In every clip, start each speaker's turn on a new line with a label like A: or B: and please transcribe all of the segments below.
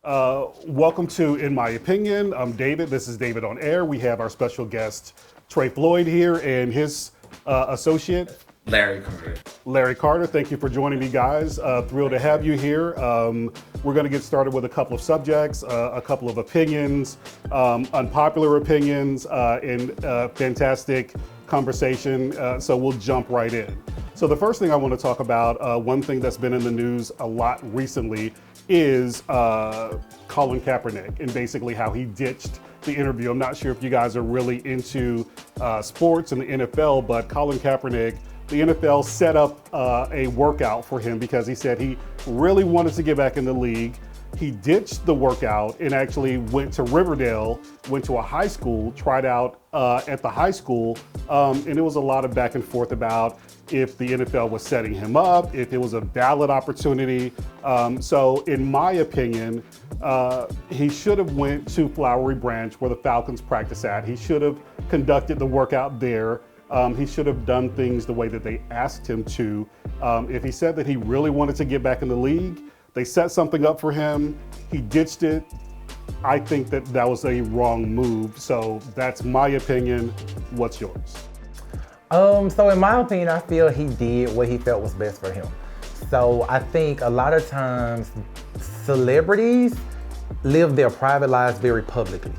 A: Welcome to In My Opinion. I'm David. This is DavidOnAir. We have our special guest, Tre Floyd here, and his associate,
B: Larry
A: Carter. Thank you for joining me, guys. Thrilled to have you here. We're going to get started with a couple of subjects, a couple of opinions, unpopular opinions, and fantastic conversation. So we'll jump right in. So the first thing I want to talk about, one thing that's been in the news a lot recently is Colin Kaepernick and basically how he ditched the interview. I'm not sure if you guys are really into sports and the NFL, but Colin Kaepernick, the NFL set up a workout for him because he said he really wanted to get back in the league. He ditched the workout and actually went to Riverdale, went to a high school, tried out at the high school, and it was a lot of back and forth about if the NFL was setting him up, if it was a valid opportunity. So in my opinion, he should have went to Flowery Branch where the Falcons practice at. He should have conducted the workout there. He should have done things the way that they asked him to. If he said that he really wanted to get back in the league, they set something up for him, he ditched it. I think that that was a wrong move. So that's my opinion. What's yours?
C: So in my opinion, I feel he did what he felt was best for him. So I think a lot of times celebrities live their private lives very publicly.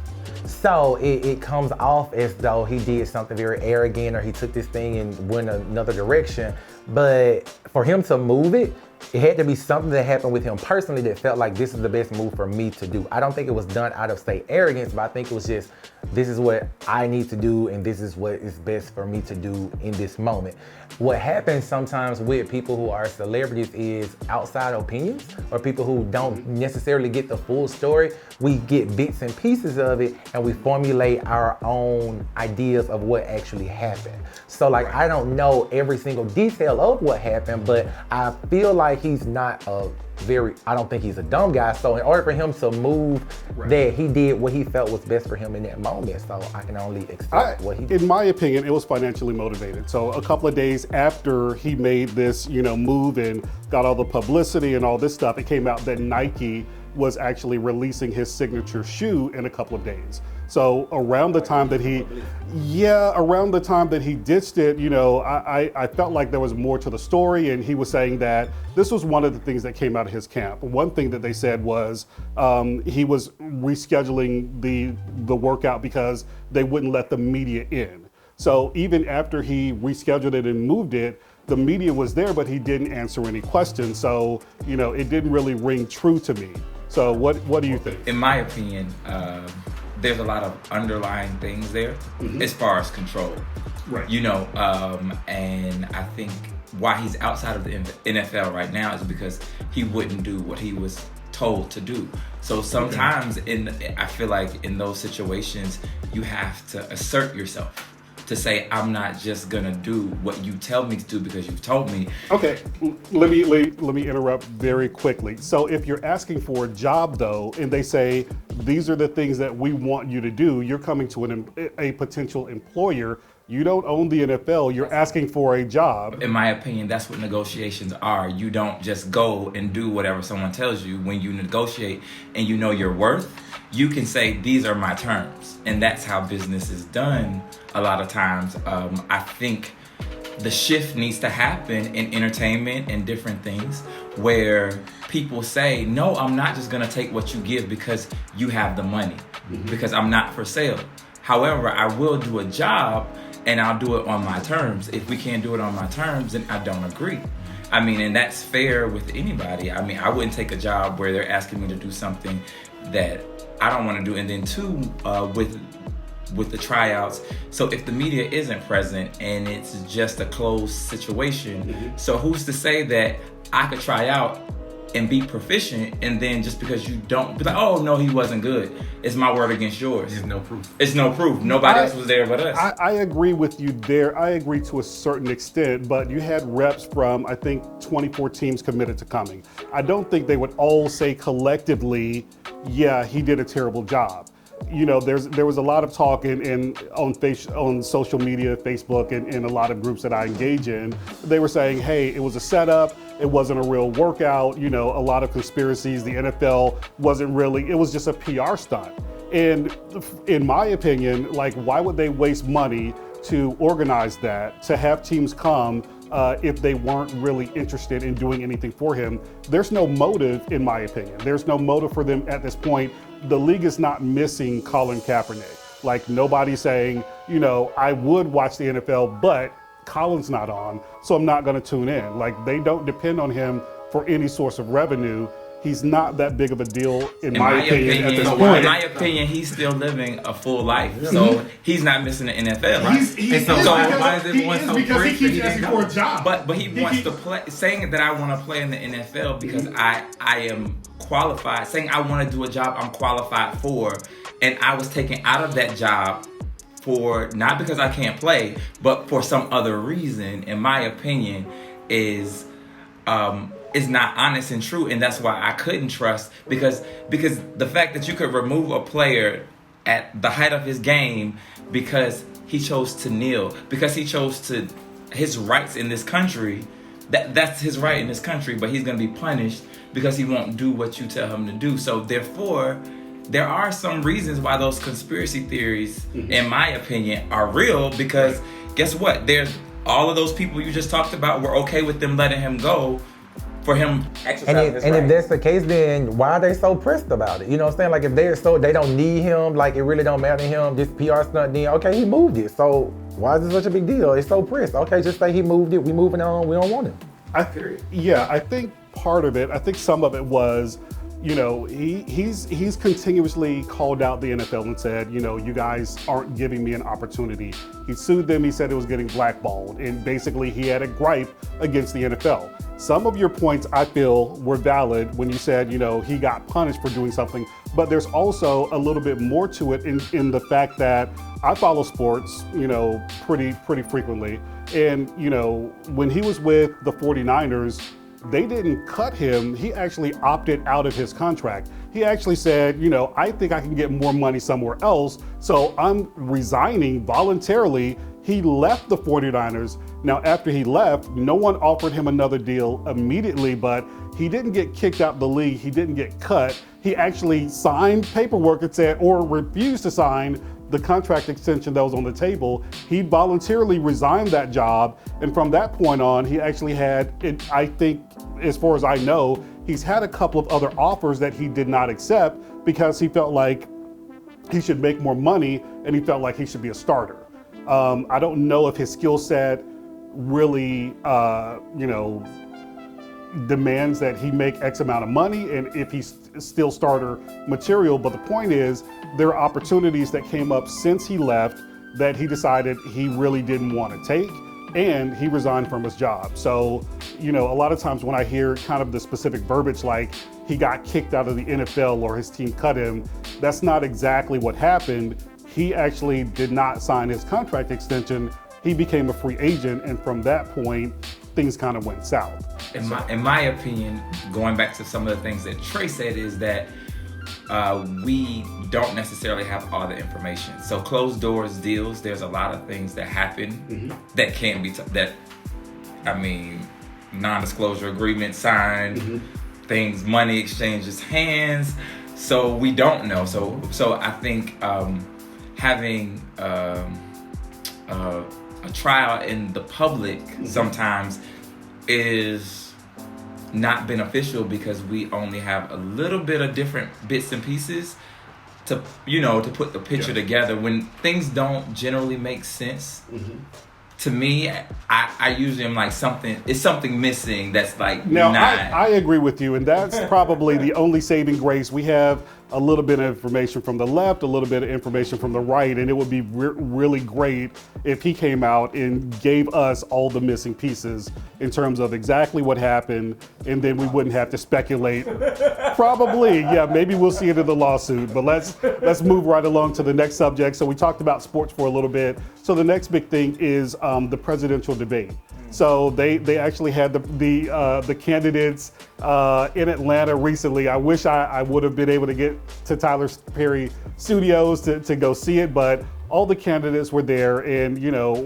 C: So it comes off as though he did something very arrogant or he took this thing and went another direction. But for him to move it, it had to be something that happened with him personally that felt like this is the best move for me to do. I don't think it was done out of, say, arrogance, but I think it was just, this is what I need to do and this is what is best for me to do in this moment. What happens sometimes with people who are celebrities is outside opinions or people who don't necessarily get the full story. We get bits and pieces of it and we formulate our own ideas of what actually happened. So like, I don't know every single detail of what happened, but I feel like he's not I don't think he's a dumb guy. So in order for him to move, that he did what he felt was best for him in that moment. So I can only expect what he did.
A: In my opinion, it was financially motivated. So a couple of days after he made this, move and got all the publicity and all this stuff, it came out that Nike was actually releasing his signature shoe in a couple of days. So around the time that he ditched it, I felt like there was more to the story, and he was saying that this was one of the things that came out of his camp. One thing that they said was he was rescheduling the workout because they wouldn't let the media in. So even after he rescheduled it and moved it, the media was there, but he didn't answer any questions. So, it didn't really ring true to me. So what do you think?
B: In my opinion, there's a lot of underlying things there as far as control.
A: Right.
B: And I think why he's outside of the NFL right now is because he wouldn't do what he was told to do. So sometimes I feel like in those situations, you have to assert yourself. To say, I'm not just gonna do what you tell me to do because you've told me. Okay,
A: let me interrupt very quickly. So if you're asking for a job though, and they say, these are the things that we want you to do, you're coming to a potential employer. You don't own the NFL, you're asking for a job.
B: In my opinion, that's what negotiations are. You don't just go and do whatever someone tells you. When you negotiate and you know your worth, you can say, these are my terms. And that's how business is done a lot of times. I think the shift needs to happen in entertainment and different things where people say, no, I'm not just gonna take what you give because you have the money, because I'm not for sale. However, I will do a job and I'll do it on my terms. If we can't do it on my terms, then I don't agree. And that's fair with anybody. I wouldn't take a job where they're asking me to do something that I don't want to do. And then two, with the tryouts, so if the media isn't present and it's just a closed situation, so who's to say that I could try out and be proficient, and then just because you don't be like, oh no, he wasn't good, it's my word against yours.
D: There's no proof.
B: It's no proof. Nobody else was there but us.
A: I agree with you there. I agree to a certain extent, but you had reps from, I think, 24 teams committed to coming. I don't think they would all say collectively, yeah, he did a terrible job. there was a lot of talk on social media, Facebook, and a lot of groups that I engage in. They were saying, hey, it was a setup. It wasn't a real workout. A lot of conspiracies. The NFL wasn't really, it was just a PR stunt. And in my opinion, like, why would they waste money to organize that, to have teams come if they weren't really interested in doing anything for him? There's no motive, in my opinion. There's no motive for them at this point. The league is not missing Colin Kaepernick. Like, nobody's saying, I would watch the NFL, but Colin's not on, so I'm not going to tune in. Like, they don't depend on him for any source of revenue. He's not that big of a deal, in my opinion, at this point.
B: In my opinion, he's still living a full life, so he's not missing the NFL.
D: He is because he keeps asking for a job.
B: But he wants to play. Saying that I want to play in the NFL because I am qualified. Saying I want to do a job I'm qualified for, and I was taken out of that job for not because I can't play, but for some other reason. In my opinion, is not honest and true, and that's why I couldn't trust, because the fact that you could remove a player at the height of his game because he chose to kneel, because he chose to his rights in this country, that's his right in this country, but he's going to be punished because he won't do what you tell him to do. So therefore, there are some reasons why those conspiracy theories, in my opinion, are real, because guess what? There's all of those people you just talked about were okay with them letting him go for him exercising his rights.
C: If that's the case, then why are they so pressed about it? You know what I'm saying? Like, if they don't need him, like, it really don't matter to him, this PR stunt, then okay, he moved it. So why is it such a big deal? It's so pressed. Okay, just say he moved it. We moving on. We don't want him.
A: I think part of it, I think some of it was, he's continuously called out the NFL and said, you guys aren't giving me an opportunity. He sued them. He said it was getting blackballed, and basically he had a gripe against the NFL. Some of your points, I feel, were valid when you said, he got punished for doing something, but there's also a little bit more to it in the fact that I follow sports, pretty frequently. And, when he was with the 49ers, they didn't cut him. He actually opted out of his contract. He actually said, I think I can get more money somewhere else, so I'm resigning voluntarily. He left the 49ers. Now, after he left, no one offered him another deal immediately, but he didn't get kicked out of the league. He didn't get cut. He actually signed paperwork that said, or refused to sign the contract extension that was on the table. He voluntarily resigned that job. And from that point on, he actually had, I think, as far as I know, he's had a couple of other offers that he did not accept because he felt like he should make more money and he felt like he should be a starter. I don't know if his skill set really, demands that he make X amount of money and if he's still starter material. But the point is, there are opportunities that came up since he left that he decided he really didn't want to take, and he resigned from his job. So, a lot of times when I hear kind of the specific verbiage like he got kicked out of the NFL or his team cut him, that's not exactly what happened. He actually did not sign his contract extension. He became a free agent, and from that point, things kind of went south.
B: In my opinion, going back to some of the things that Trey said, is that we don't necessarily have all the information. So closed doors deals, there's a lot of things that happen that can't be, non-disclosure agreements signed, things, money exchanges hands. So we don't know. So I think having a trial in the public sometimes is not beneficial because we only have a little bit of different bits and pieces to put the picture together. When things don't generally make sense, to me, I usually am like something missing that's like
A: now, I agree with you, and that's probably the only saving grace. We have a little bit of information from the left, a little bit of information from the right, and it would be really great if he came out and gave us all the missing pieces in terms of exactly what happened, and then we wouldn't have to speculate. Probably, yeah, maybe we'll see it in the lawsuit, but let's move right along to the next subject. So we talked about sports for a little bit. So the next big thing is the presidential debate. So they actually had the candidates in Atlanta recently. I wish I would have been able to get to Tyler Perry Studios to go see it, but all the candidates were there. And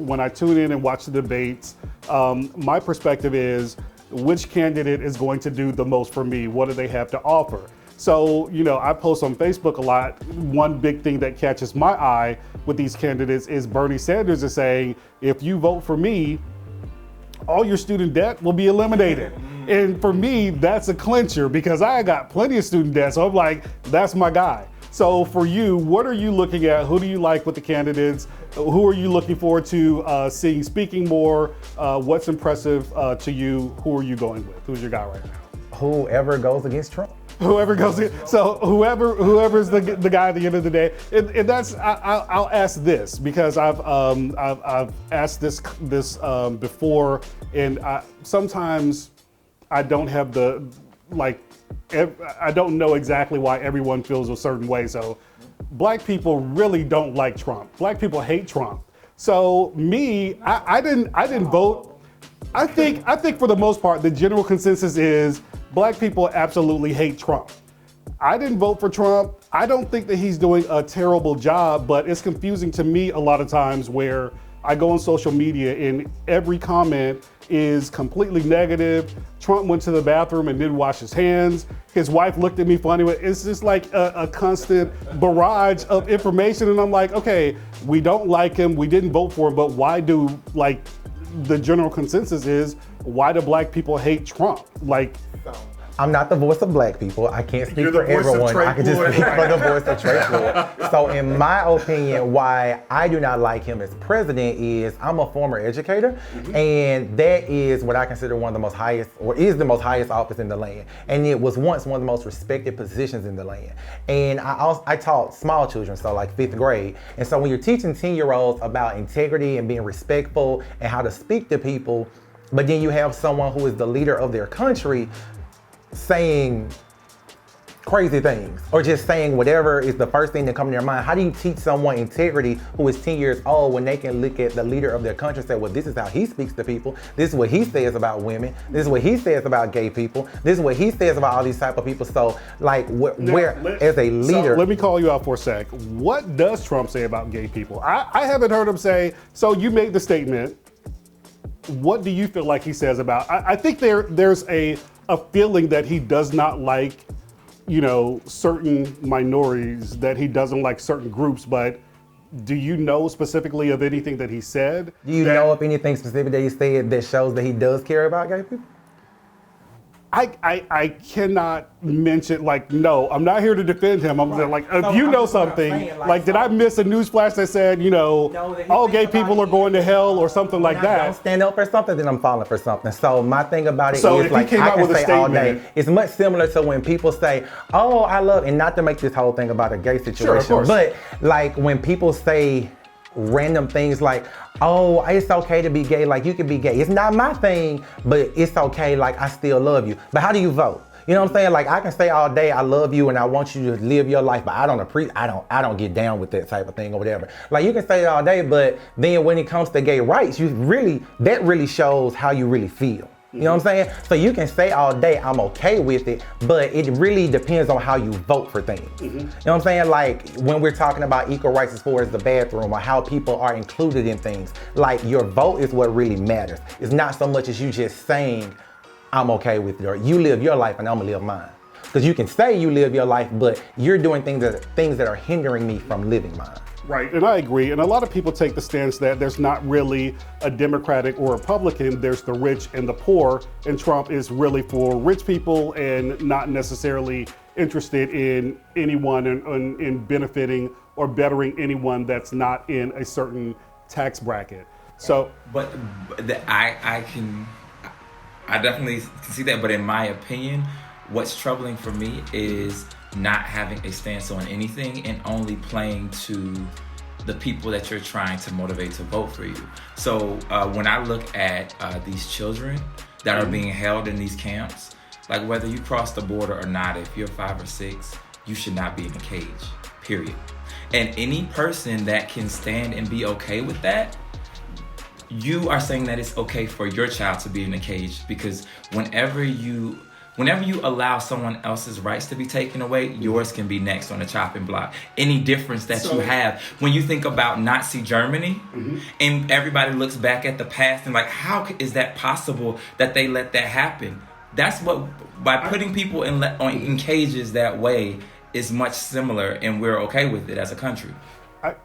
A: when I tune in and watch the debates, my perspective is which candidate is going to do the most for me? What do they have to offer? So, I post on Facebook a lot. One big thing that catches my eye with these candidates is Bernie Sanders is saying, if you vote for me, all your student debt will be eliminated. And for me, that's a clincher because I got plenty of student debt. So I'm like, that's my guy. So for you, what are you looking at? Who do you like with the candidates? Who are you looking forward to seeing speaking more? What's impressive to you? Who are you going with? Who's your guy right now?
C: Whoever goes against Trump.
A: Whoever goes in. So whoever's the guy at the end of the day. And that's I'll ask this because I've asked this before, and sometimes I don't have I don't know exactly why everyone feels a certain way. So Black people really don't like Trump. Black people hate Trump. So me, I didn't vote. I think for the most part, the general consensus is Black people absolutely hate Trump. I didn't vote for Trump. I don't think that he's doing a terrible job, but it's confusing to me a lot of times where I go on social media and every comment is completely negative. Trump went to the bathroom and didn't wash his hands. His wife looked at me funny. It's just like a constant barrage of information. And I'm like, okay, we don't like him. We didn't vote for him, but why do the general consensus is, why do Black people hate Trump?
C: I'm not the voice of Black people. I can't speak
A: You're the
C: for
A: voice of
C: everyone.
A: Tre
C: I can just
A: Floyd.
C: speak for the voice of Tre Floyd. So in my opinion, why I do not like him as president is I'm a former educator, and that is what I consider one of the most highest, or is the most highest office in the land. And it was once one of the most respected positions in the land. And I taught small children, so like 5th grade. And so when you're teaching 10-year-olds about integrity and being respectful and how to speak to people, but then you have someone who is the leader of their country saying crazy things or just saying whatever is the first thing that comes to their mind. How do you teach someone integrity who is 10 years old when they can look at the leader of their country and say, well, this is how he speaks to people. This is what he says about women. This is what he says about gay people. This is what he says about all these type of people. So as a leader.
A: So let me call you out for a sec. What does Trump say about gay people? I haven't heard him say, so you made the statement. What do you feel like he says about, I think there's a feeling that he does not like, certain minorities, that he doesn't like certain groups, but do you know specifically of anything that he said?
C: Do you know of anything specific that he said that shows that he does care about gay people?
A: I cannot mention, no, I'm not here to defend him. I'm saying, if you know something, did I miss a news flash that said, all gay people are going to hell or something like that?
C: Don't stand up for something, then I'm falling for something. So my thing about it is,
A: if he came
C: I
A: out
C: can
A: with a
C: say all
A: statement,
C: day, it's much similar to when people say, oh, I love, and not to make this whole thing about a gay situation,
A: sure, of course.
C: but when people say random things like, oh, it's okay to be gay, you can be gay. It's not my thing, but it's okay, I still love you. But how do you vote? You know what I'm saying? I can say all day, I love you and I want you to live your life, but I don't get down with that type of thing or whatever. You can say it all day, but then when it comes to gay rights, that really shows how you really feel. You know what I'm saying? So you can say all day, I'm okay with it, but it really depends on how you vote for things. You know what I'm saying? When we're talking about equal rights as far as the bathroom or how people are included in things, your vote is what really matters. It's not so much as you just saying, I'm okay with it, or you live your life and I'm gonna live mine. Because you can say you live your life, but you're doing things that are hindering me from living mine.
A: Right, and I agree. And a lot of people take the stance that there's not really a Democratic or Republican, there's the rich and the poor, and Trump is really for rich people and not necessarily interested in anyone in benefiting or bettering anyone that's not in a certain tax bracket. So,
B: I definitely can see that, but in my opinion, what's troubling for me is not having a stance on anything and only playing to the people that you're trying to motivate to vote for you. So when I look at these children that are being held in these camps, whether you cross the border or not, if you're 5 or 6, you should not be in a cage, period. And any person that can stand and be okay with that, you are saying that it's okay for your child to be in a cage, because whenever you allow someone else's rights to be taken away, yours can be next on the chopping block. Any difference that you have when you think about Nazi Germany, and everybody looks back at the past and like, how is that possible that they let that happen? That's what, by putting people in cages that way is much similar, and we're okay with it as a country.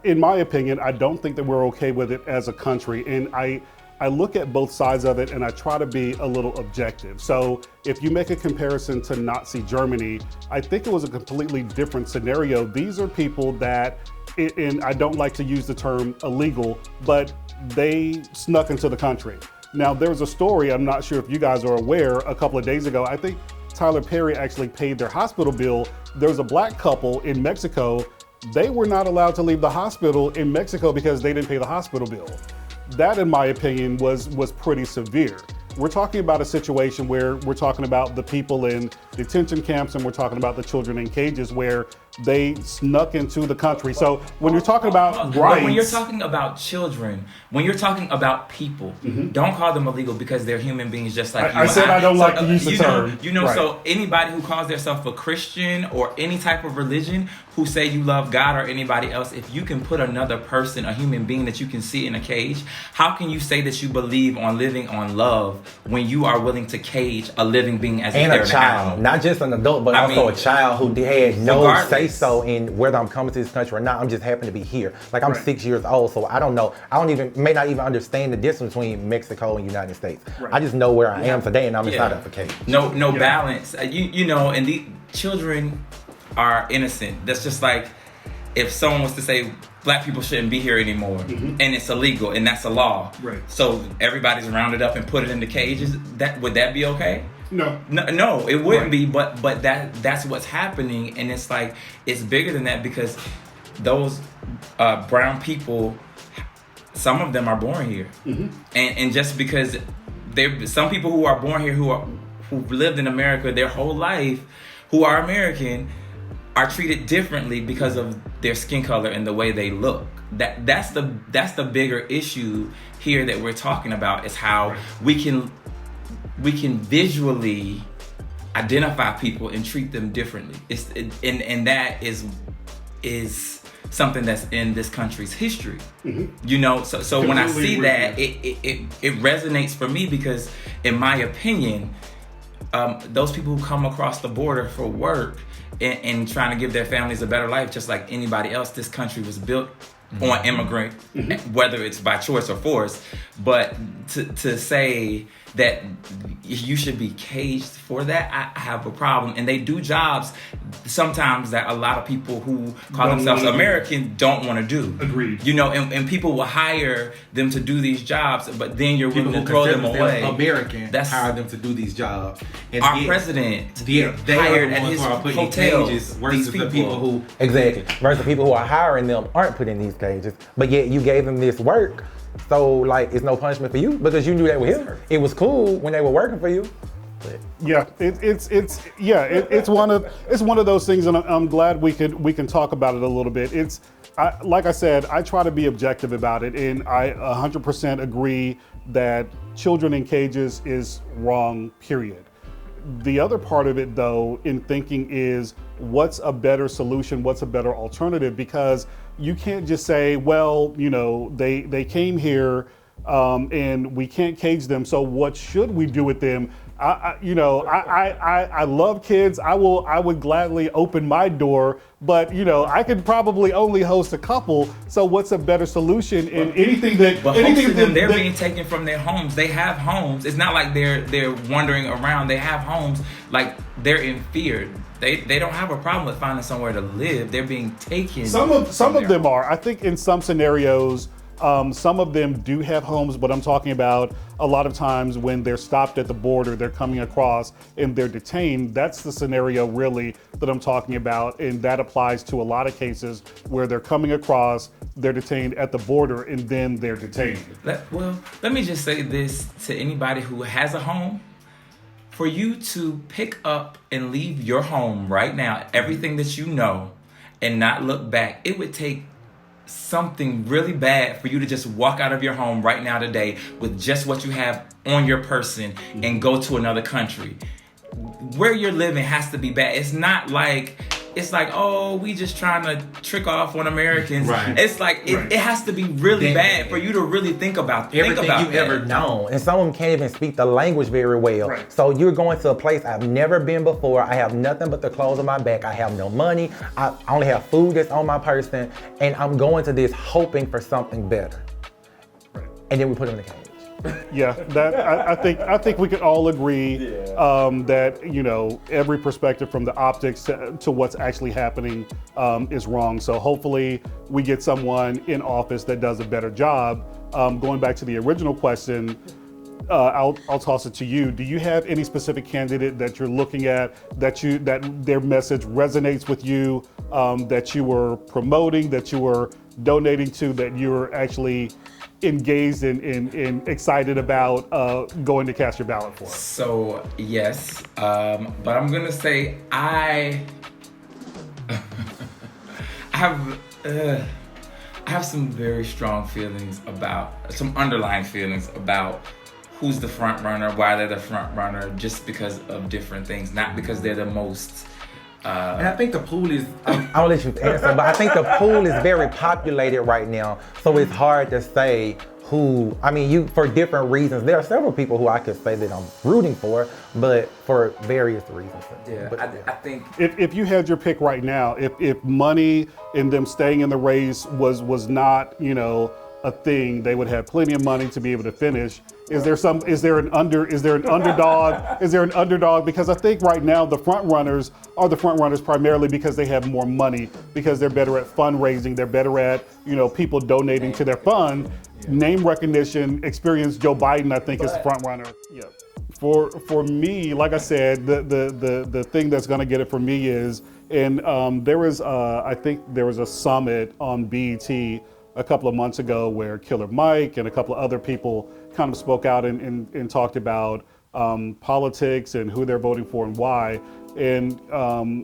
A: In my opinion, I don't think that we're okay with it as a country, and I look at both sides of it and I try to be a little objective. So if you make a comparison to Nazi Germany, I think it was a completely different scenario. These are people that, and I don't like to use the term illegal, but they snuck into the country. Now there's a story, I'm not sure if you guys are aware, a couple of days ago, I think Tyler Perry actually paid their hospital bill. There was a black couple in Mexico. They were not allowed to leave the hospital in Mexico because they didn't pay the hospital bill. That, in my opinion, was pretty severe. We're talking about a situation where we're talking about the people in detention camps, and we're talking about the children in cages where they snuck into the country. So when you're talking about rights,
B: when you're talking about children, when you're talking about people, don't call them illegal because they're human beings just like you.
A: I said I don't like to use the term.
B: Right. So anybody who calls themselves a Christian or any type of religion, who say you love God or anybody else, if you can put another person, a human being that you can see in a cage, how can you say that you believe on living on love when you are willing to cage a living being as if they're
C: a child, not just an adult, but also a child who had no say so in whether I'm coming to this country or not. I'm just happen to be here. Like I'm 6 years old, so I don't know. May not even understand the difference between Mexico and United States. Right. I just know where I am today, and I'm inside of a cage.
B: No balance. You know, and the children are innocent. That's just like if someone was to say black people shouldn't be here anymore, and it's illegal, and that's a law. Right. So everybody's rounded up and put it into cages. Would that be okay?
A: No,
B: it wouldn't be. But that's what's happening, and it's like it's bigger than that, because those brown people, some of them are born here, and just because some people who are born here who've lived in America their whole life, who are American, are treated differently because of their skin color and the way they look. That's the bigger issue here that we're talking about, is how we can visually identify people and treat them differently. And that is something that's in this country's history. You know, so when I see that, it resonates for me, because in my opinion, those people who come across the border for work and trying to give their families a better life, just like anybody else, this country was built on immigrant, whether it's by choice or force. But to say that you should be caged for that, I have a problem. And they do jobs sometimes that a lot of people who call themselves American don't want to do.
A: Agreed.
B: You know, and people will hire them to do these jobs, but then you're willing to throw them away.
D: American hire them to do these jobs.
B: And our president
D: they
B: hired
D: are the
B: at
D: ones
B: his
D: who are put in
B: hotels
D: cages versus the people who
C: versus the people who are hiring them aren't put in these cages, but yet you gave them this work. So like, it's no punishment for you because you knew they were here. It was cool when they were working for you. But.
A: Yeah, it's one of those things, and I'm glad we can talk about it a little bit. Like I said, I try to be objective about it, and I 100% agree that children in cages is wrong, period. The other part of it, though, in thinking is, what's a better solution? What's a better alternative? Because you can't just say, well, you know, they came here and we can't cage them, so what should we do with them? I love kids. I would gladly open my door, but you know, I could probably only host a couple. So what's a better solution in anything that?
B: But most of them, they're being taken from their homes. They have homes. It's not like they're wandering around. They have homes. Like, they're in fear. They don't have a problem with finding somewhere to live. They're being taken.
A: Some of them are. I think in some scenarios, some of them do have homes, but I'm talking about a lot of times when they're stopped at the border, they're coming across and they're detained. That's the scenario really that I'm talking about, and that applies to a lot of cases where they're coming across, they're detained at the border, and then they're detained.
B: Let me just say this to anybody who has a home. For you to pick up and leave your home right now, everything that you know, and not look back, it would take something really bad for you to just walk out of your home right now today with just what you have on your person and go to another country. Where you're living has to be bad. It's not like, it's like, oh, we just trying to trick off on Americans.
D: Right.
B: It's like, it has to be really bad for you to really think about
C: everything you've ever known. And some of them can't even speak the language very well.
A: Right.
C: So you're going to a place I've never been before. I have nothing but the clothes on my back. I have no money. I only have food that's on my person. And I'm going to this hoping for something better.
A: Right.
C: And then we put them in the cage.
A: Yeah, that I think we could all agree that, you know, every perspective from the optics to what's actually happening is wrong. So hopefully we get someone in office that does a better job. Going back to the original question, I'll toss it to you. Do you have any specific candidate that you're looking at that their message resonates with you, that you were promoting, that you were donating to, that you're actually engaged in excited about going to cast your ballot for?
B: So yes, but I'm gonna say I have some very strong feelings about, some underlying feelings about who's the front runner, why they're the front runner, just because of different things, not because they're the most.
D: And I think the pool is.
C: I'll let you answer, but I think the pool is very populated right now, so it's hard to say who. I mean, for different reasons. There are several people who I could say that I'm rooting for, but for various reasons.
B: Yeah,
C: but,
B: I think
A: If you had your pick right now, if money and them staying in the race was not, you know, a thing, they would have plenty of money to be able to finish. Is there an underdog? Is there an underdog? Because I think right now the front runners are the front runners primarily because they have more money, because they're better at fundraising, they're better at, you know, people donating to their fund. Name recognition, experience. Joe Biden, I think, is the front runner. Yeah. For me, like I said, the thing that's gonna get it for me is, and I think there was a summit on BET a couple of months ago where Killer Mike and a couple of other people kind of spoke out and talked about politics and who they're voting for and why. And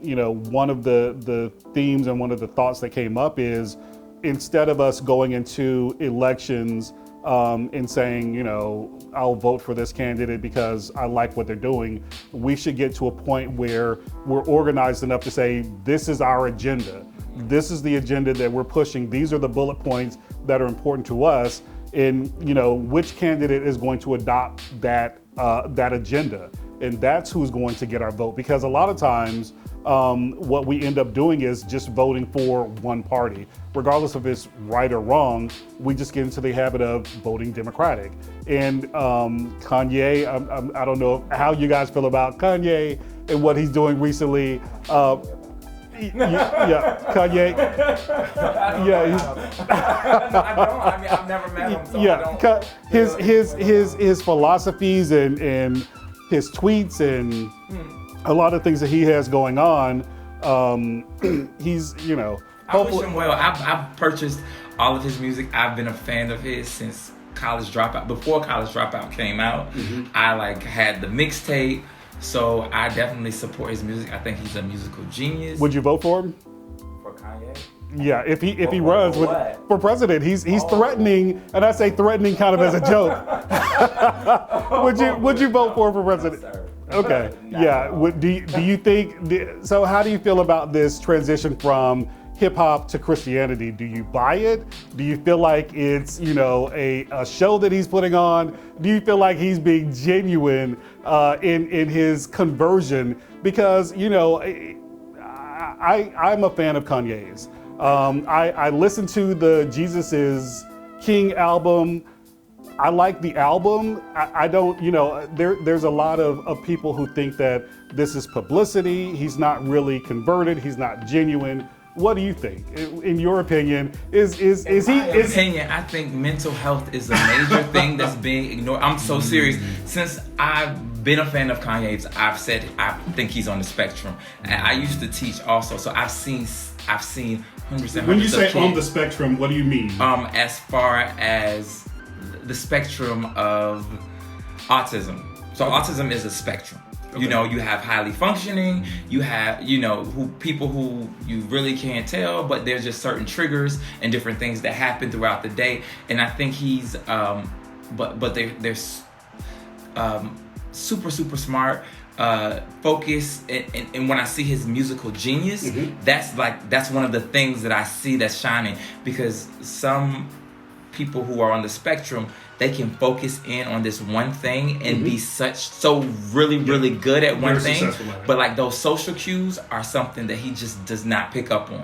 A: you know, one of the themes and one of the thoughts that came up is, instead of us going into elections and saying, you know, I'll vote for this candidate because I like what they're doing, we should get to a point where we're organized enough to say, this is our agenda. This is the agenda that we're pushing. These are the bullet points that are important to us. And, you know, which candidate is going to adopt that agenda? And that's who's going to get our vote. Because a lot of times, what we end up doing is just voting for one party. Regardless if it's right or wrong, we just get into the habit of voting Democratic. And Kanye, I don't know how you guys feel about Kanye and what he's doing recently. Yeah, Kanye.
B: I mean, I've never met him, so
A: Yeah,
B: I don't.
A: his philosophies and his tweets and a lot of things that he has going on. He's, you know.
B: I wish him well. I've purchased all of his music. I've been a fan of his since College Dropout. Before College Dropout came out, I had the mixtape. So I definitely support his music. I think he's a musical genius.
A: Would you vote for him?
B: For Kanye?
A: Yeah, if he runs for president, he's threatening, and I say threatening kind of as a joke. Would you vote for president?
B: No, sir.
A: Okay. Yeah. Do you think? So how do you feel about this transition from hip hop to Christianity? Do you buy it? Do you feel like it's, you know, a show that he's putting on? Do you feel like he's being genuine in his conversion? Because, you know, I'm a fan of Kanye's. I listened to the Jesus is King album. I like the album. I don't, you know, there's a lot of people who think that this is publicity. He's not really converted. He's not genuine. What do you think? In your opinion, is he?
B: I think mental health is a major thing that's being ignored. I'm so serious. Since I've been a fan of Kanye's, I've said I think he's on the spectrum. And I used to teach also, so I've seen hundreds and hundreds of kids.
A: When you say on the spectrum, what do you mean?
B: As far as the spectrum of autism. So autism is a spectrum. You know, you have highly functioning, you have, you know, people who you really can't tell, but there's just certain triggers and different things that happen throughout the day. And I think he's, but they're super smart, focused, and when I see his musical genius, that's one of the things that I see that's shining, because some people who are on the spectrum, they can focus in on this one thing and be so really good at one thing, but like those social cues are something that he just does not pick up on,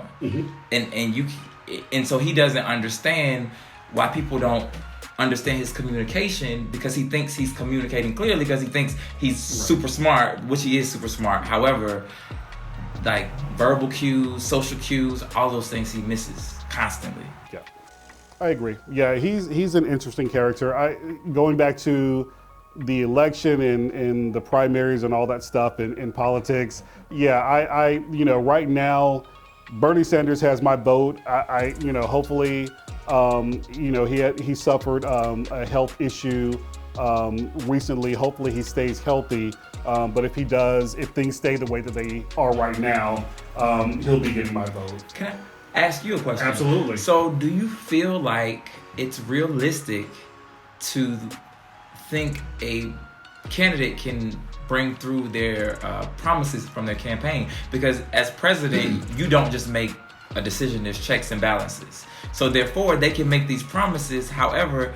B: and so he doesn't understand why people don't understand his communication, because he thinks he's communicating clearly, because he thinks he's super smart, which he is super smart. However, like verbal cues, social cues, all those things he misses constantly.
A: Yeah, I agree. Yeah, he's an interesting character. Going back to the election and the primaries and all that stuff in politics. Yeah, I right now, Bernie Sanders has my vote. Hopefully, he suffered a health issue recently. Hopefully he stays healthy. But if he does, if things stay the way that they are right now, he'll be getting my vote.
B: Can I ask you a question?
A: Absolutely.
B: So do you feel like it's realistic to think a candidate can bring through their promises from their campaign? Because as president, you don't just make a decision, there's checks and balances. So therefore, they can make these promises. However,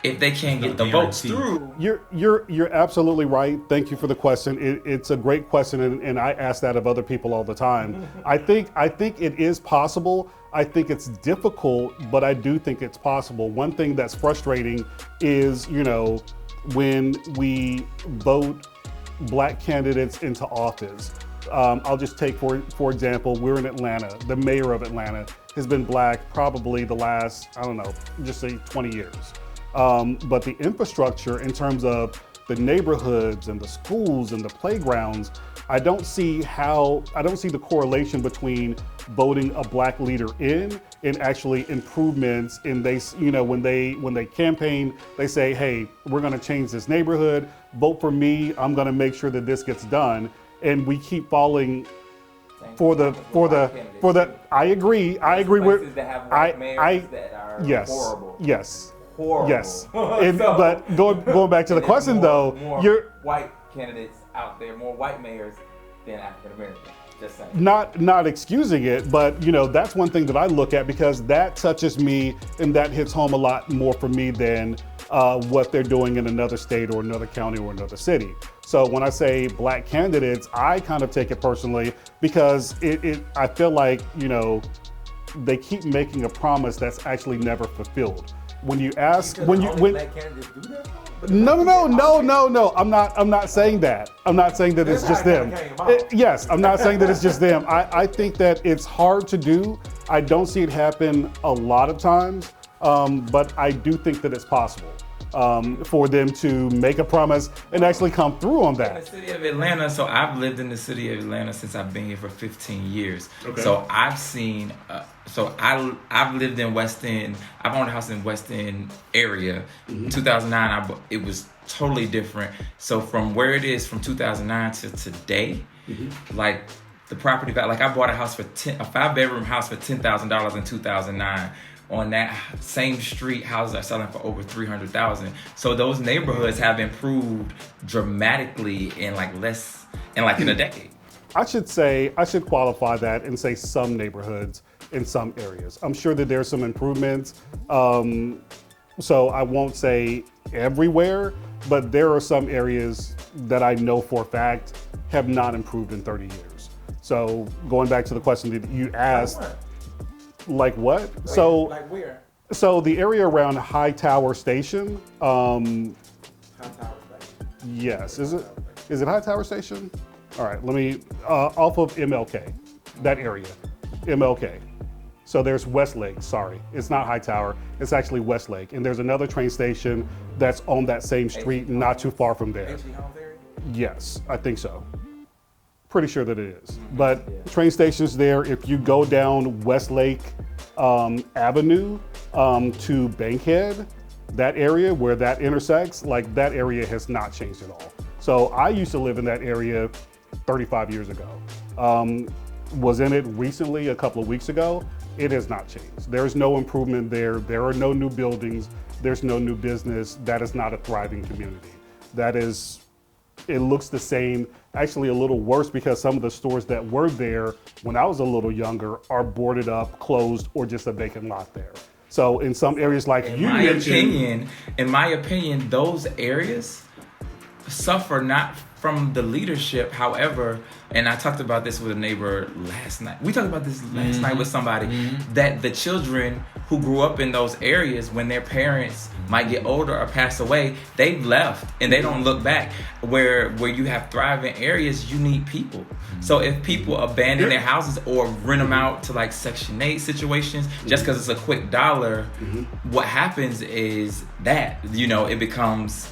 B: if they can't get the votes through,
A: you're absolutely right. Thank you for the question. It's a great question, and I ask that of other people all the time. I think it is possible. I think it's difficult, but I do think it's possible. One thing that's frustrating is, when we vote black candidates into office. I'll just take, for example, we're in Atlanta. The mayor of Atlanta has been black probably the last, just say 20 years. But the infrastructure in terms of the neighborhoods and the schools and the playgrounds, I don't see the correlation between voting a black leader in and actually improvements. And when they campaign, they say, hey, we're gonna change this neighborhood, vote for me, I'm gonna make sure that this gets done. And we keep falling for the. I agree with. Yes. Horrible. Yes.
B: Horrible.
A: Yes. But going back to the question though,
B: you're white candidates out there, more white mayors than African Americans. Just saying.
A: Not excusing it, but that's one thing that I look at, because that touches me and that hits home a lot more for me than what they're doing in another state or another county or another city. So when I say black candidates, I kind of take it personally, because I feel like, they keep making a promise that's actually never fulfilled. When you ask,
B: black candidates do that?
A: No. I'm not saying that. I'm not saying that it's just them. Yes, I'm not saying that it's just them. I think that it's hard to do. I don't see it happen a lot of times, but I do think that it's possible for them to make a promise and actually come through on that.
B: In the city of Atlanta, so I've lived in the city of Atlanta since I've been here for 15 years.
A: Okay.
B: So I've seen, I've lived in West End. I've owned a house in West End area. 2009, it was totally different. So from where it is from 2009 to today, like the property value, like I bought a 5-bedroom house for $10,000 in 2009. On that same street, houses are selling for over $300,000. So those neighborhoods have improved dramatically in in a decade.
A: I should qualify that and say some neighborhoods in some areas. I'm sure that there's some improvements. So I won't say everywhere, but there are some areas that I know for a fact have not improved in 30 years. So going back to the question that you asked, like what?
B: Like where?
A: So the area around Hightower Station.
B: Hightower Station.
A: Yes. Is it Hightower Station? All right. Let me off of MLK, that area, MLK. So there's Westlake. Sorry, it's not Hightower. It's actually Westlake, and there's another train station that's on that same street, not too far from there. Yes, I think so. Pretty sure that it is. But train stations there, if you go down Westlake Avenue to Bankhead, that area where that intersects, like that area has not changed at all. So I used to live in that area 35 years ago. Was in it recently, a couple of weeks ago. It has not changed. There's no improvement there. There are no new buildings. There's no new business. That is not a thriving community. It looks the same, actually a little worse, because some of the stores that were there when I was a little younger are boarded up, closed, or just a vacant lot there. So in some areas like you mentioned—
B: In my opinion, those areas suffer not from the leadership. However, and I talked about this with a neighbor last night. We talked about this last night with somebody, that the children who grew up in those areas, when their parents might get older or pass away, they've left and they don't look back. Where you have thriving areas, you need people. So if people abandon their houses or rent them out to like Section 8 situations, just because it's a quick dollar, what happens is that, it becomes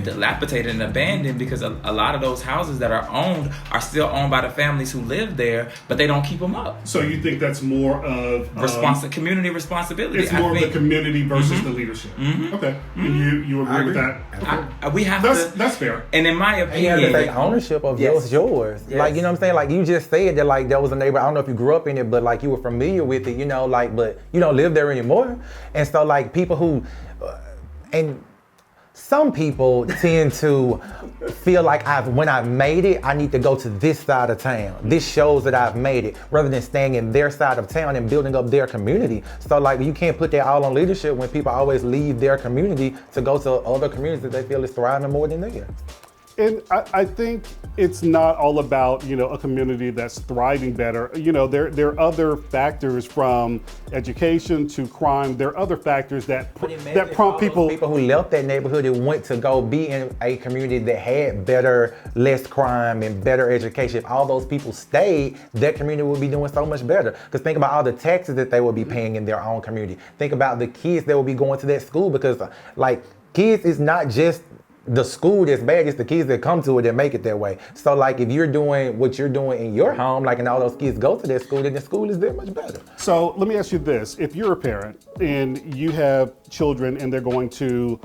B: dilapidated and abandoned, because a lot of those houses that are owned are still owned by the families who live there, but they don't keep them up.
A: So you think that's more of
B: community responsibility?
A: It's more of the community versus the leadership. Okay, and you agree with that?
B: We have
A: that's fair.
B: And in my opinion,
C: you have to take ownership of yours.
B: Yes.
C: Like, you know what I'm saying? Like, you just said that, like, there was a neighbor, I don't know if you grew up in it, but like you were familiar with it, but you don't live there anymore. And so like people who, and some people tend to feel like when I've made it, I need to go to this side of town. This shows that I've made it, rather than staying in their side of town and building up their community. So like, you can't put that all on leadership when people always leave their community to go to other communities that they feel is thriving more than theirs.
A: And I think it's not all about, a community that's thriving better. There are other factors, from education to crime. There are other factors that prompt people
C: who left that neighborhood and went to go be in a community that had less crime and better education. If all those people stayed, that community would be doing so much better. Because think about all the taxes that they would be paying in their own community. Think about the kids that will be going to that school, because like, kids is not just the school that's bad, it's the kids that come to it that make it that way. So like, if you're doing what you're doing in your home, like, and all those kids go to that school, then the school is that much better.
A: So let me ask you this. If you're a parent and you have children and they're going to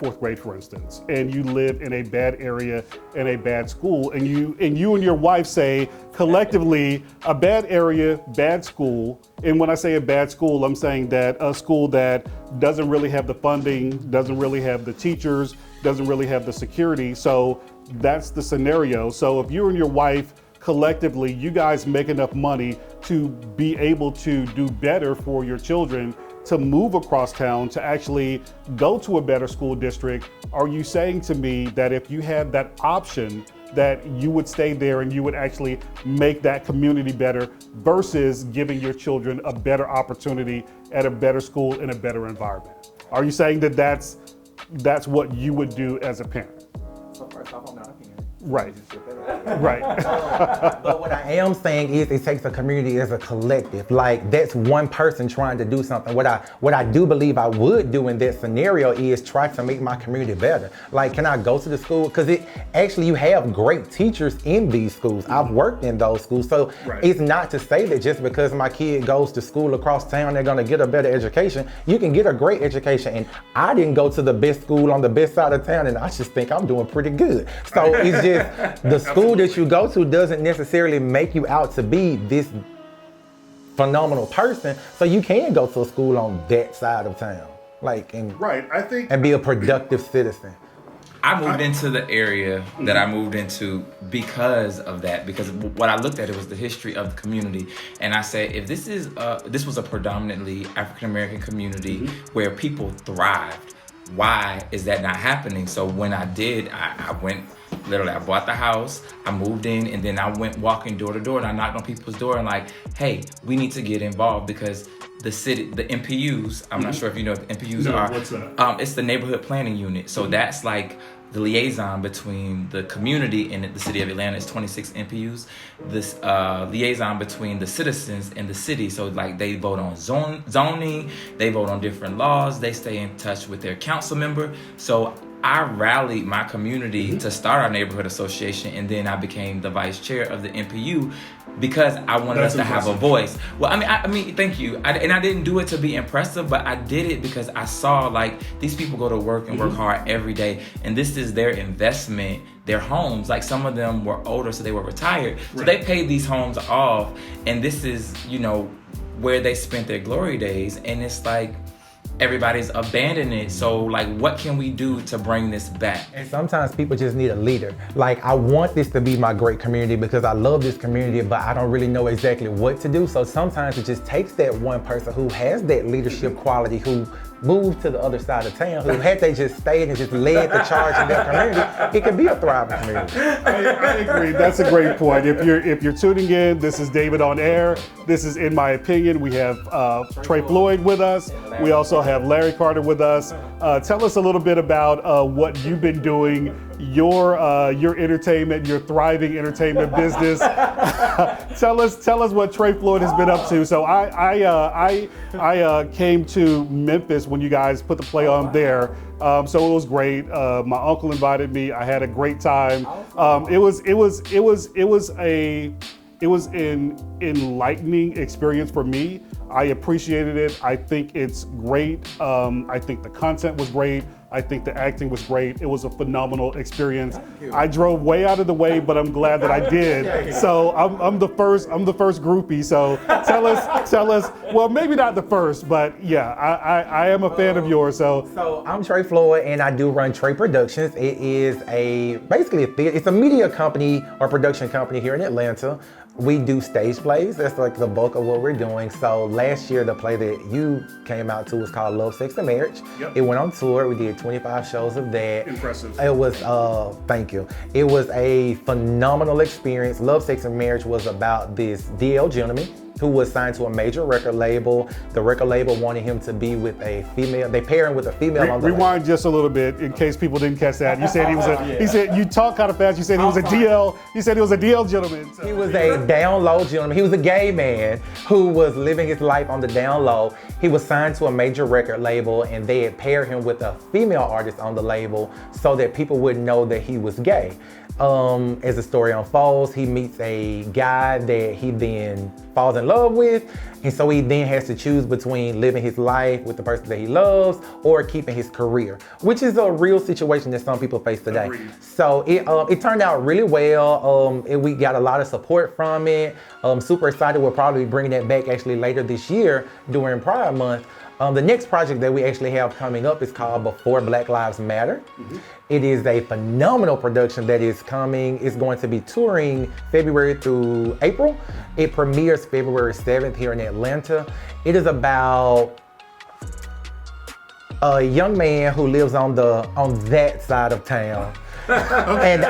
A: fourth grade, for instance, and you live in a bad area in a bad school, and you and your wife say collectively, a bad area, bad school. And when I say a bad school, I'm saying that a school that doesn't really have the funding, doesn't really have the teachers, doesn't really have the security. So that's the scenario. So if you and your wife collectively, you guys make enough money to be able to do better for your children, to move across town, to actually go to a better school district, are you saying to me that if you had that option, that you would stay there and you would actually make that community better, versus giving your children a better opportunity at a better school in a better environment? Are you saying that that's what you would do as a parent?
C: So first off, I'm not a parent.
A: Right. Right.
C: But what I am saying is, it takes a community as a collective. Like, that's one person trying to do something. What I do believe I would do in that scenario is try to make my community better. Like, can I go to the school? Because you have great teachers in these schools. I've worked in those schools. So It's not to say that just because my kid goes to school across town, they're gonna get a better education. You can get a great education. And I didn't go to the best school on the best side of town, and I just think I'm doing pretty good. So it's just, the school that you go to doesn't necessarily make you out to be this phenomenal person. So you can go to a school on that side of town, and be a productive citizen.
B: I moved into the area that I moved into because of that. Because what I looked at, it was the history of the community, and I said, if this was a predominantly African American community where people thrived, why is that not happening? So when I did, I went. Literally, I bought the house, I moved in, and then I went walking door to door, and I knocked on people's door and like, hey, we need to get involved, because the city, the MPUs, I'm not sure if you know what the MPUs are.
A: What's that?
B: It's the neighborhood planning unit. So that's like the liaison between the community and the city of Atlanta. Is 26 MPUs. This liaison between the citizens and the city. So like, they vote on zoning, they vote on different laws, they stay in touch with their council member. So I rallied my community to start our neighborhood association, and then I became the vice chair of the MPU because I wanted us to have a voice. Well, I mean, thank you. And I didn't do it to be impressive, but I did it because I saw like these people go to work and work hard every day, and this is their investment their homes. Like some of them were older, so they were retired. So they paid these homes off, and this is, you know, where they spent their glory days. And it's like, everybody's abandoning it. So like, what can we do to bring this back?
C: And sometimes people just need a leader. Like, I want this to be my great community because I love this community, but I don't really know exactly what to do. So sometimes it just takes that one person who has that leadership quality, who moved to the other side of town, who had they just stayed and just led the charge in that community, it could be a thriving community.
A: I agree. That's a great point. If you're tuning in, this is David on Air. This is In My Opinion. We have Tre Floyd with us. We also have Larry Carter with us. Tell us a little bit about what you've been doing, your entertainment, your thriving entertainment business. Tell us what Tre Floyd has been up to. So I came to Memphis when you guys put the play on there. So it was great. My uncle invited me. I had a great time. It was an enlightening experience for me. I appreciated it. I think it's great. I think the content was great. I think the acting was great. It was a phenomenal experience. I drove way out of the way, but I'm glad that I did. So I'm the first groupie. So tell us. Well, maybe not the first, but yeah, I am a fan of yours.
C: So I'm Tre Floyd, and I do run Tre Productions. It is basically it's a media company or production company here in Atlanta. We do stage plays. That's like the bulk of what we're doing. So last year, the play that you came out to was called Love, Sex, and Marriage.
A: Yep.
C: It went on tour. We did 25 shows of that.
A: Impressive.
C: It was, thank you. It was a phenomenal experience. Love, Sex, and Marriage was about this DL gentleman who was signed to a major record label. The record label wanted him to be with a female. They pair him with a female on the
A: Rewind just a little bit in case people didn't catch that. You said he was he said, you talk kind of fast. You said he was a DL. You said he was a DL gentleman. So.
C: He was a down low gentleman. He was a gay man who was living his life on the down low. He was signed to a major record label, and they had paired him with a female artist on the label so that people wouldn't know that he was gay. As the story unfolds, he meets a guy that he then falls in love with, and so he then has to choose between living his life with the person that he loves or keeping his career, which is a real situation that some people face today.
A: Agreed.
C: So it turned out really well. We got a lot of support from it. Super excited. We'll probably be bringing that back actually later this year during Pride Month. The next project that we actually have coming up is called Before Black Lives Matter. Mm-hmm. It is a phenomenal production that is coming. It's going to be touring February through April. It premieres February 7th here in Atlanta. It is about a young man who lives on that side of town. And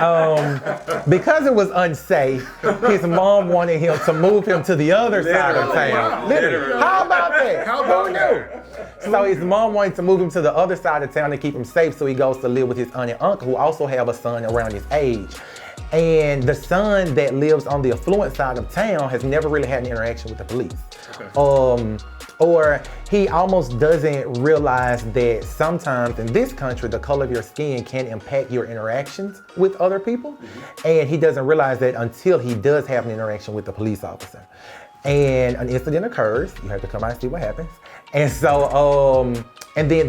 C: because it was unsafe, his mom wanted him to move him to the other side of town. Literally. How about that? Who knew? So his mom wanted to move him to the other side of town to keep him safe, so he goes to live with his aunt and uncle, who also have a son around his age. And the son that lives on the affluent side of town has never really had an interaction with the police. Okay. Or he almost doesn't realize that sometimes in this country, the color of your skin can impact your interactions with other people. Mm-hmm. And he doesn't realize that until he does have an interaction with the police officer. And an incident occurs. You have to come out and see what happens. And so,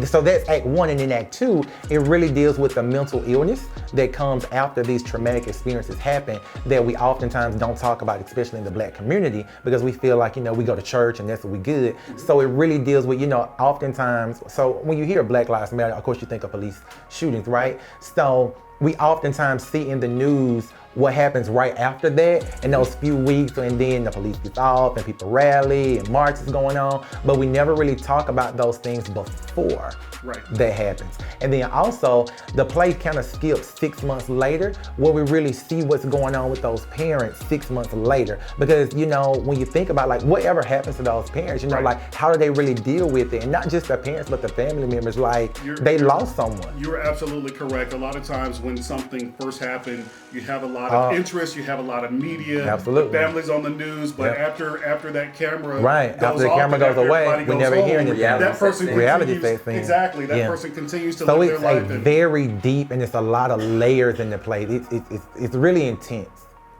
C: so that's Act 1, and in Act 2, it really deals with the mental illness that comes after these traumatic experiences happen that we oftentimes don't talk about, especially in the Black community, because we feel like, we go to church and that's what we good. So it really deals with, oftentimes, so when you hear Black Lives Matter, of course you think of police shootings, right? So we oftentimes see in the news what happens right after that in those few weeks, and then the police gets off and people rally and marches going on, but we never really talk about those things before that happens. And then also the play kind of skips 6 months later, where we really see what's going on with those parents 6 months later, because when you think about like whatever happens to those parents, like how do they really deal with it, and not just the parents but the family members, like they lost someone.
A: You're absolutely correct. A lot of times when something first happened, you have a lot of interest, you have a lot of media,
C: absolutely.
A: The families on the news, but after that camera
C: after the camera goes away, we never hear anything.
A: That person
C: reality
A: continues, exactly. That person continues to
C: so
A: live their life.
C: So it's very deep, and it's a lot of layers in the play. It's really intense.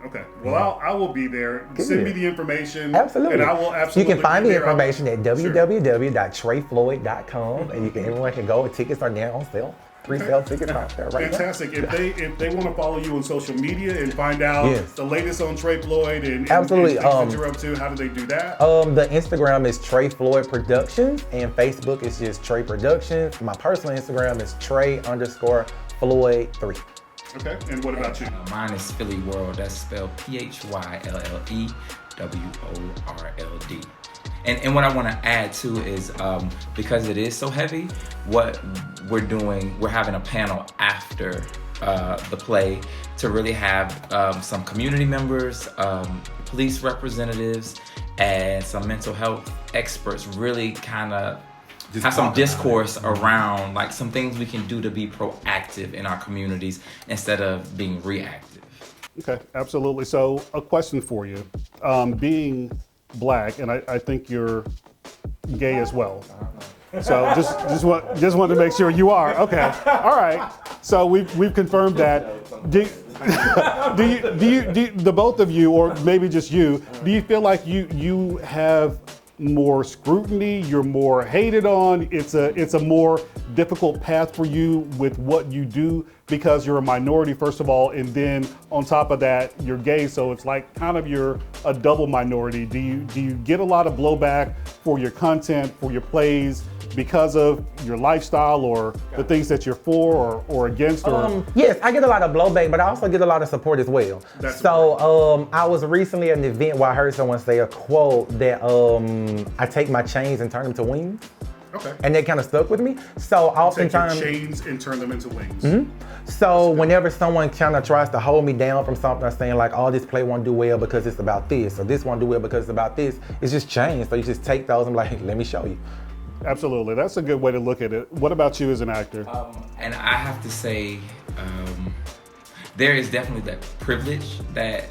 A: Okay. Well, I will be there.
C: Good.
A: Send me the information.
C: Absolutely.
A: And I will absolutely.
C: You can find
A: be
C: the
A: there.
C: information at www.trefloyd.com, and everyone can go. And tickets are now on sale. Resale tickets out there right
A: Fantastic. If they want to follow you on social media and find out the latest on Tre Floyd and
C: absolutely
A: things that you're up to, how do they do that?
C: The Instagram is Tre Floyd Productions and Facebook is just Tre Productions. My personal Instagram is Tre_Floyd3.
A: Okay, and what about you?
B: Mine is Philly World. That's spelled PhylleWorld. And what I want to add too is because it is so heavy, what we're doing, we're having a panel after the play to really have some community members, police representatives, and some mental health experts really kind of have some discourse around like some things we can do to be proactive in our communities instead of being reactive.
A: Okay, absolutely. So a question for you. Being Black, and I think you're gay as well. So just want to make sure you are. Okay, all right. So we've confirmed that. Do you the both of you, or maybe just you, do you feel like you have more scrutiny, you're more hated on, it's a more difficult path for you with what you do because you're a minority, first of all, and then on top of that, you're gay, so it's like kind of you're a double minority. Do you get a lot of blowback for your content, for your plays, because of your lifestyle or the things that you're for or against? Or
C: yes, I get a lot of blowback, but I also get a lot of support as well. I was recently at an event where I heard someone say a quote that I take my chains and turn them to wings.
A: Okay.
C: And that kind of stuck with me. So oftentimes,
A: take your chains and turn them into wings.
C: Mm-hmm. So whenever someone kind of tries to hold me down from something, saying like, "Oh, this play won't do well because it's about this," or "This won't do well because it's about this," it's just chains. So you just take those and like, "Let me show you."
A: Absolutely, that's a good way to look at it. What about you as an actor?
B: And I have to say, there is definitely that privilege that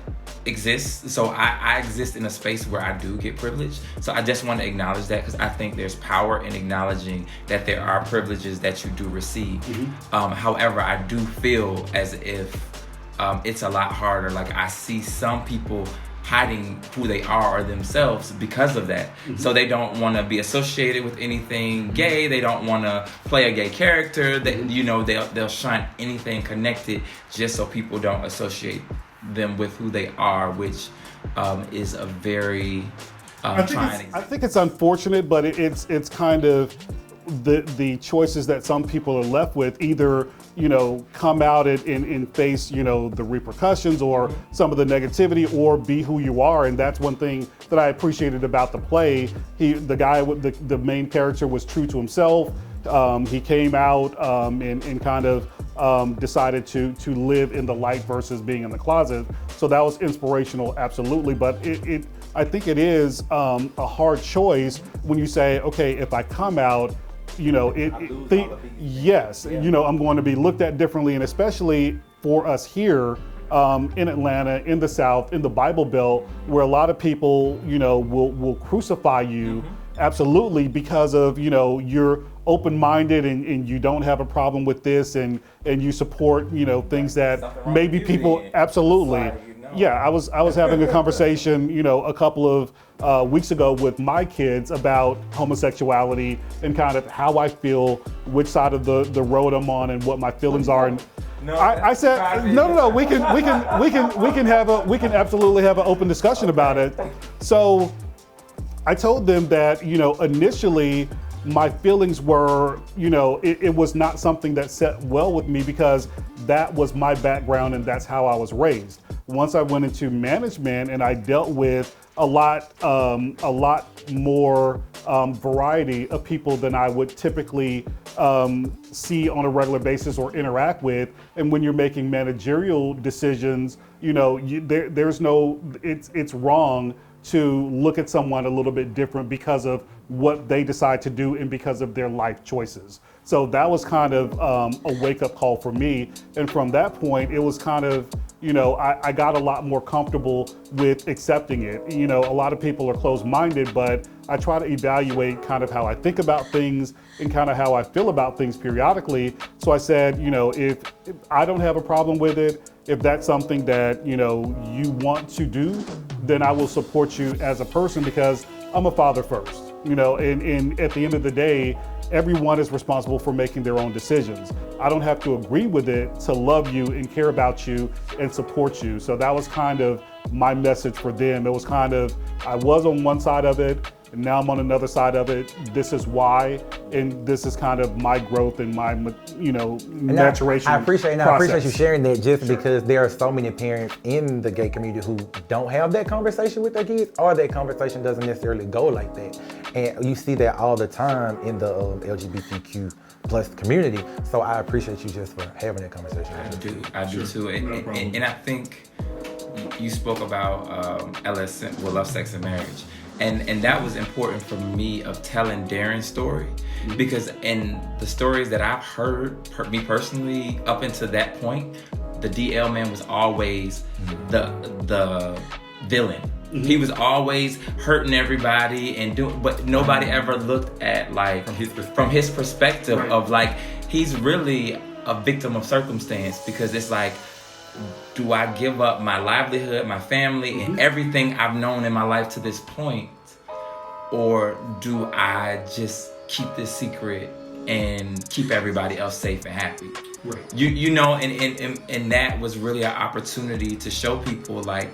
B: exists. So I exist in a space where I do get privilege. So I just want to acknowledge that because I think there's power in acknowledging that there are privileges that you do receive. Mm-hmm. However, I do feel as if it's a lot harder. Like I see some people hiding who they are or themselves because of that. Mm-hmm. So they don't want to be associated with anything gay. They don't want to play a gay character. That they'll shun anything connected just so people don't associate them with who they are, which is a very trying.
A: I think it's unfortunate, but it's kind of the choices that some people are left with. Either come out and face the repercussions or some of the negativity, or be who you are. And that's one thing that I appreciated about the play. The main character was true to himself. He came out and kind of decided to live in the light versus being in the closet. So that was inspirational, absolutely. But I think it is a hard choice when you say, okay, if I come out, I'm going to be looked at differently, and especially for us here in Atlanta, in the South, in the Bible Belt, where a lot of people, will crucify you, absolutely, because of you're open-minded and you don't have a problem with this, and you support things that maybe people absolutely. Yeah, I was having a conversation, a couple of weeks ago with my kids about homosexuality and kind of how I feel, which side of the road I'm on, and what my feelings are. And I said, no, we can absolutely have an open discussion about it. So I told them that initially my feelings were, it was not something that set well with me because that was my background and that's how I was raised. Once I went into management and I dealt with a lot more variety of people than I would typically see on a regular basis or interact with. And when you're making managerial decisions, it's wrong to look at someone a little bit different because of what they decide to do and because of their life choices. So that was kind of a wake-up call for me. And from that point, it was kind of, I got a lot more comfortable with accepting it. A lot of people are closed-minded, but I try to evaluate kind of how I think about things and kind of how I feel about things periodically. So I said, if I don't have a problem with it, if that's something that, you want to do, then I will support you as a person because I'm a father first. You know, and at the end of the day, everyone is responsible for making their own decisions. I don't have to agree with it to love you and care about you and support you. So that was kind of my message for them. It was kind of, I was on one side of it, and now I'm on another side of it. This is why, and this is kind of my growth and my, maturation.
C: I appreciate you sharing that, just
A: Sure.
C: because there are so many parents in the gay community who don't have that conversation with their kids, or that conversation doesn't necessarily go like that. And you see that all the time in the LGBTQ plus community. So I appreciate you just for having that conversation.
B: I do too. And I think you spoke about love, sex, and marriage. And that was important for me of telling Darren's story, because in the stories that I've heard, me personally, up until that point, the DL man was always the villain. Mm-hmm. He was always hurting everybody and but nobody ever looked at like from his perspective right. Of like, he's really a victim of circumstance, because it's like, do I give up my livelihood, my family, and everything I've known in my life to this point? Or do I just keep this secret and keep everybody else safe and happy? Right. You know, and that was really an opportunity to show people, like,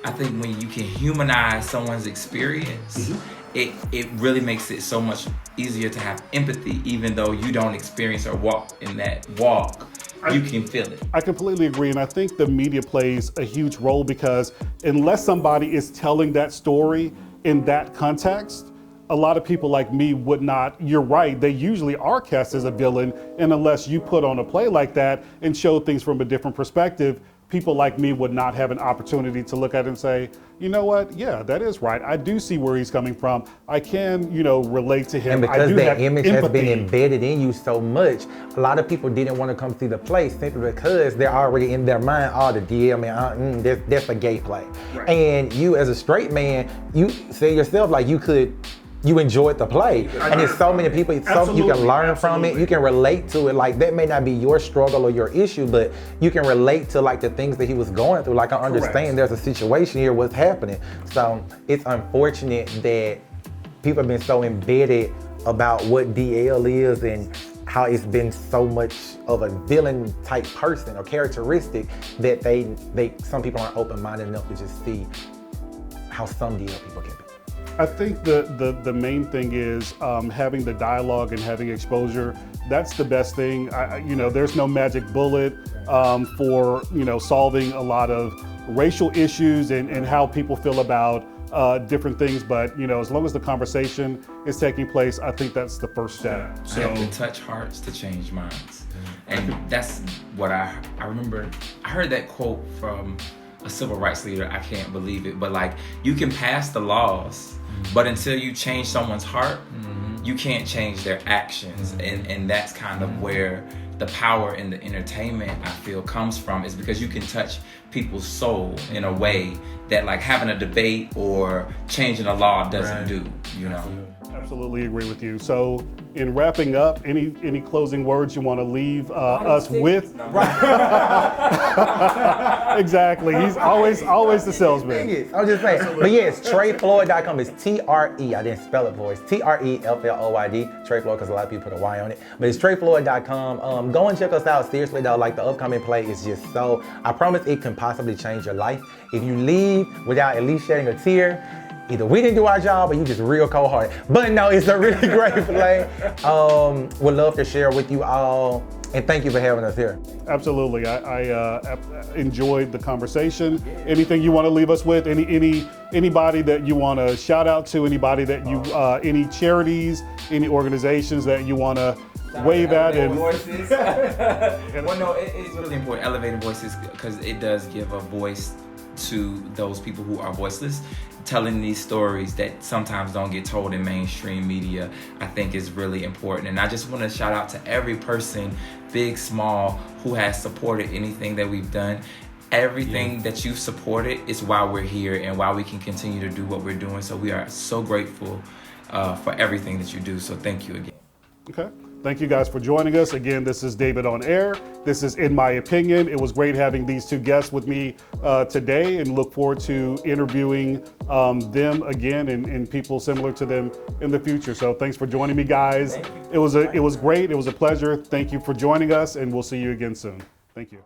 B: I think when you can humanize someone's experience, it really makes it so much easier to have empathy, even though you don't experience or walk in that walk. You can feel it.
A: I completely agree, and I think the media plays a huge role, because unless somebody is telling that story in that context, a lot of people like me would not. You're right, they usually are cast as a villain, and unless you put on a play like that and show things from a different perspective, people like me would not have an opportunity to look at it and say, you know what, yeah, that is right. I do see where he's coming from. I can, relate to him.
C: And because that image has been
A: empathy.
C: embedded in you so much, a lot of people didn't want to come see the play simply because they're already in their mind, the DL man, that's a gay play. Right. And you as a straight man, you say yourself, like, you enjoyed the play. And there's so many people, you can learn from it, you can relate to it. Like, that may not be your struggle or your issue, but you can relate to like the things that he was going through. Like, I understand there's a situation here, what's happening. So it's unfortunate that people have been so embedded about what DL is and how it's been so much of a villain type person or characteristic that some people aren't open-minded enough to just see how some DL people can be.
A: I think the main thing is having the dialogue and having exposure. That's the best thing. There's no magic bullet for solving a lot of racial issues and how people feel about different things. But as long as the conversation is taking place, I think that's the first step.
B: So to touch hearts to change minds, and that's what I remember. I heard that quote from a civil rights leader. I can't believe it, but like, you can pass the laws, but until you change someone's heart, you can't change their actions. And that's kind of where the power in the entertainment, I feel, comes from, is because you can touch people's soul in a way that like having a debate or changing a law doesn't do,
A: Absolutely agree with you. So in wrapping up, any closing words you want to leave us with? Exactly. He's always the salesman.
C: I'm just saying. But yes, TreFloyd.com is T-R-E. I didn't spell it for you. It's T-R-E-F-L-O-Y-D. Tre Floyd, because a lot of people put a Y on it. But it's TreFloyd.com. Go and check us out. Seriously though, like, the upcoming play is just so, I promise it can possibly change your life. If you leave without at least shedding a tear, either we didn't do our job or you just real cold-hearted. But no, it's a really great play. Would love to share with you all. And thank you for having us here.
A: Absolutely. I enjoyed the conversation. Anything you want to leave us with? Anybody that you want to shout out to? Anybody that you, any charities, any organizations that you want to wave at? And
B: voices. Well, no, it's really important. Elevating voices, because it does give a voice to those people who are voiceless. Telling these stories that sometimes don't get told in mainstream media, I think is really important. And I just want to shout out to every person, big, small, who has supported anything that we've done. Everything that you've supported is why we're here and why we can continue to do what we're doing. So we are so grateful for everything that you do. So thank you again.
A: Okay. Thank you guys for joining us. Again, this is David on Air. This is In My Opinion. It was great having these two guests with me today, and look forward to interviewing them again and people similar to them in the future. So thanks for joining me, guys. It was great. It was a pleasure. Thank you for joining us, and we'll see you again soon. Thank you.